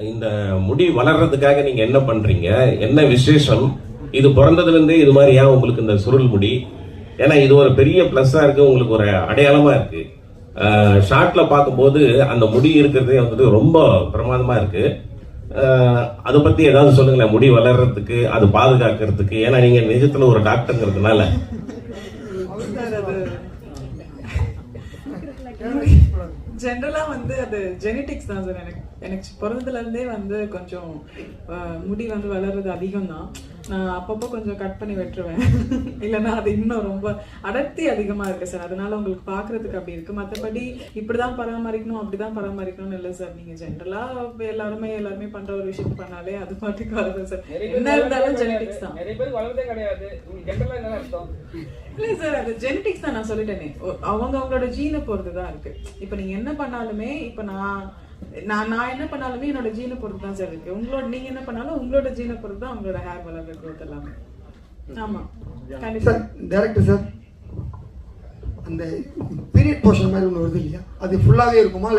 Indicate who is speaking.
Speaker 1: இந்த முடி வளர்றதுக்காக நீங்க என்ன பண்றீங்க, என்ன விசேஷம்? இது பிறந்ததுல இருந்தே இது மாதிரி ஏன் உங்களுக்கு இந்த சுருள் முடி? ஏன்னா இது ஒரு பெரிய பிளஸ்ஸா இருக்கு, உங்களுக்கு ஒரு அடையாளமா இருக்கு. ஷார்ட்ல பார்க்கும்போது அந்த முடி இருக்கிறதே வந்துட்டு ரொம்ப பிரமாதமா இருக்கு. அதை பத்தி ஏதாவது சொல்லுங்களேன், முடி வளர்றதுக்கு அது பாதுகாக்கிறதுக்கு. ஏன்னா நீங்க நிஜத்துல ஒரு டாக்டர்ங்கிறதுனால.
Speaker 2: ஜென்ரலா வந்து அது ஜெனட்டிக்ஸ் தான் சார். எனக்கு பிறந்ததுல இருந்தே வந்து கொஞ்சம் முடி வந்து வளர்றது அதிகம் தான். நான் அப்பப்போ கொஞ்சம் கட் பண்ணி வெட்டுருவேன், இல்லைன்னா அது இன்னும் ரொம்ப அடர்த்தி அதிகமா இருக்கு சார். அதனால உங்களுக்கு பாக்குறதுக்கு அப்படி இருக்கு. மற்றபடி இப்படிதான் பராமரிக்கணும் அப்படிதான் பராமரிக்கணும்னு இல்லை சார். நீங்க ஜென்ரலா எல்லாருமே பண்ற ஒரு விஷயம் பண்ணாலே அது பாட்டுக்கு வருது சார். என்ன இருந்தாலும் ஜெனட்டிக்ஸ் தான்.
Speaker 3: நிறைய பேர் வளர்றதே கிடையாது. ஜென்ரலா என்ன அர்த்தம்?
Speaker 2: இல்லை சார், அது ஜெனட்டிக்ஸ் தான். நான் சொல்லிட்டேனே, அவங்களோட ஜீனை பொறுத்து தான் இருக்கு. இப்போ நீங்க என்ன பண்ணாலுமே, இப்போ நான் என்ன பண்ணாலுமே என்னோட ஜீனை பொறுத்து தான் சார் இருக்கு. நீங்க என்ன பண்ணாலும் உங்களோட ஜீனை பொறுத்து தான் உங்களோட ஹேர் வளர்ற growth எல்லாமே. ஆமா, கண்டிப்பா.
Speaker 4: டைரக்டர் சார், அந்த பீரியட் போர்ஷன் மாதிரி ஒன்று வருது இல்லையா, அது ஃபுல்லாவே இருக்குமா?